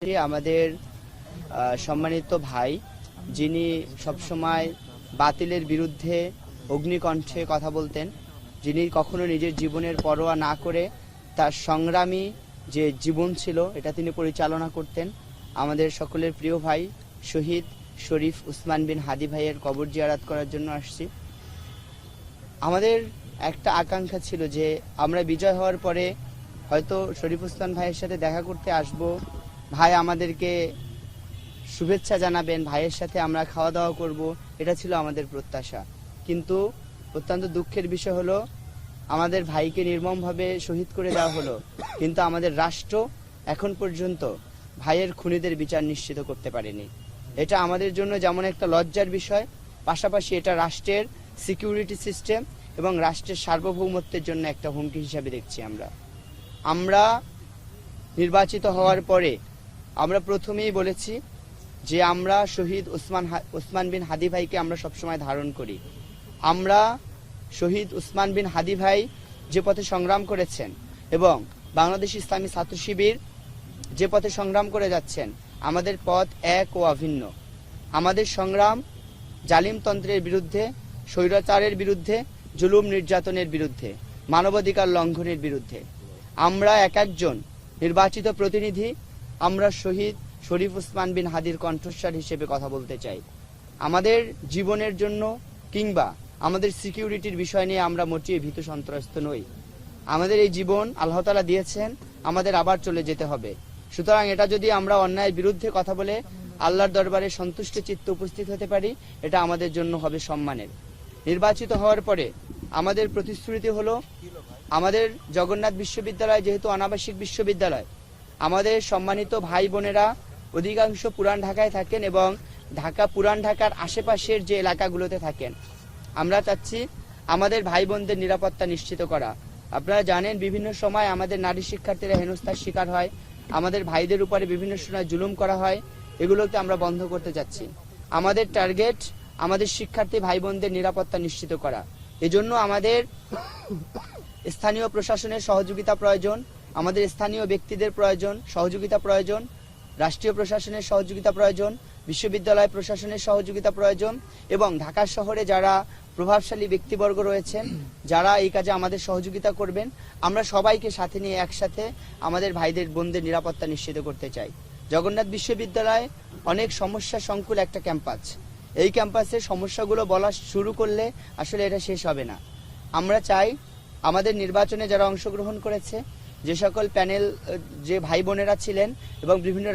আমাদের সম্মানিত ভাই, যিনি সবসময় বাতিলের বিরুদ্ধে অগ্নিকণ্ঠে কথা বলতেন, যিনি কখনো নিজের জীবনের পরোয়া না করে তার সংগ্রামী যে জীবন ছিল এটা তিনি পরিচালনা করতেন। আমাদের সকলের প্রিয় ভাই শহীদ শরীফ উসমান বিন হাদি ভাইয়ের কবর জিয়ারত করার জন্য আসছি। আমাদের একটা আকাঙ্ক্ষা ছিল যে আমরা বিজয় হওয়ার পরে হয়তো শরীফ উসমান ভাইয়ের সাথে দেখা করতে আসব, ভাই আমাদেরকে শুভেচ্ছা জানাবেন, ভাইয়ের সাথে আমরা খাওয়া দাওয়া করব, এটা ছিল আমাদের প্রত্যাশা। কিন্তু অত্যন্ত দুঃখের বিষয় হলো আমাদের ভাইকে নির্মমভাবে শহীদ করে দেওয়া হলো, কিন্তু আমাদের রাষ্ট্র এখন পর্যন্ত ভাইয়ের খুনিদের বিচার নিশ্চিত করতে পারেনি। এটা আমাদের জন্য যেমন একটা লজ্জার বিষয়, পাশাপাশি এটা রাষ্ট্রের সিকিউরিটি সিস্টেম এবং রাষ্ট্রের সার্বভৌমত্বের জন্য একটা হুমকি হিসাবে দেখছি। আমরা নির্বাচিত হওয়ার পরে আমরা প্রথমেই বলেছি যে আমরা শহীদ উসমান বিন হাদি ভাইকে আমরা সবসময় ধারণ করি। আমরা শহীদ উসমান বিন হাদি ভাই যে পথে সংগ্রাম করেছেন এবং বাংলাদেশ ইসলামী ছাত্র শিবির যে পথে সংগ্রাম করে যাচ্ছেন, আমাদের পথ এক ও অভিন্ন। আমাদের সংগ্রাম জালিমতন্ত্রের বিরুদ্ধে, স্বৈরাচারের বিরুদ্ধে, জুলুম নির্যাতনের বিরুদ্ধে, মানবাধিকার লঙ্ঘনের বিরুদ্ধে। আমরা এক একজন নির্বাচিত প্রতিনিধি, আমরা শহীদ শরীফ উসমান বিন হাদির কণ্ঠস্বর হিসেবে কথা বলতে চাই। আমাদের জীবনের জন্য কিংবা আমাদের সিকিউরিটির বিষয় নিয়ে আমরা মোটেই ভীত সন্ত্রস্ত নই। আমাদের এই জীবন আল্লাহ তাআলা দিয়েছেন, আমাদের আবার চলে যেতে হবে। সুতরাং এটা যদি আমরা অন্যায়ের বিরুদ্ধে কথা বলে আল্লাহর দরবারে সন্তুষ্ট চিত্তে উপস্থিত হতে পারি, এটা আমাদের জন্য হবে সম্মানের। নির্বাচিত হওয়ার পরে আমাদের প্রতিশ্রুতি হলো, আমাদের জগন্নাথ বিশ্ববিদ্যালয় যেহেতু অনাবাসিক বিশ্ববিদ্যালয়, আমাদের সম্মানিত ভাই বোনেরা অধিকাংশ পুরান ঢাকায় থাকেন এবং পুরান ঢাকার আশেপাশের যে এলাকাগুলোতে থাকেন। আমরা চাচ্ছি আমাদের ভাই বোনদের নিরাপত্তা নিশ্চিত করা। আপনারা জানেন বিভিন্ন সময় আমাদের নারী শিক্ষার্থীরা হেনস্থার শিকার হয়, আমাদের ভাইদের উপরে বিভিন্ন সময় জুলুম করা হয়, এগুলোকে আমরা বন্ধ করতে যাচ্ছি। আমাদের টার্গেট আমাদের শিক্ষার্থী ভাই বোনদের নিরাপত্তা নিশ্চিত করা। এজন্য আমাদের স্থানীয় প্রশাসনের সহযোগিতা প্রয়োজন, আমাদের স্থানীয় ব্যক্তিদের প্রয়োজন, সহযোগিতা প্রয়োজন, রাষ্ট্রীয় প্রশাসনের সহযোগিতা প্রয়োজন, বিশ্ববিদ্যালয় প্রশাসনের সহযোগিতা প্রয়োজন এবং ঢাকা শহরে যারা প্রভাবশালী ব্যক্তিবর্গ রয়েছেন, যারা এই কাজে আমাদের সহযোগিতা করবেন, আমরা সবাইকে সাথে নিয়ে একসাথে আমাদের ভাইদের বোনদের নিরাপত্তা নিশ্চিত করতে চাই। জগন্নাথ বিশ্ববিদ্যালয় অনেক সমস্যা সংকুল একটা ক্যাম্পাস। এই ক্যাম্পাসের সমস্যাগুলো বলা শুরু করলে আসলে এটা শেষ হবে না। আমরা চাই আমাদের নির্বাচনে যারা অংশগ্রহণ করেছে, যে সকল প্যানেল যে ভাই বোনেরা ছিলেন এবং বিভিন্ন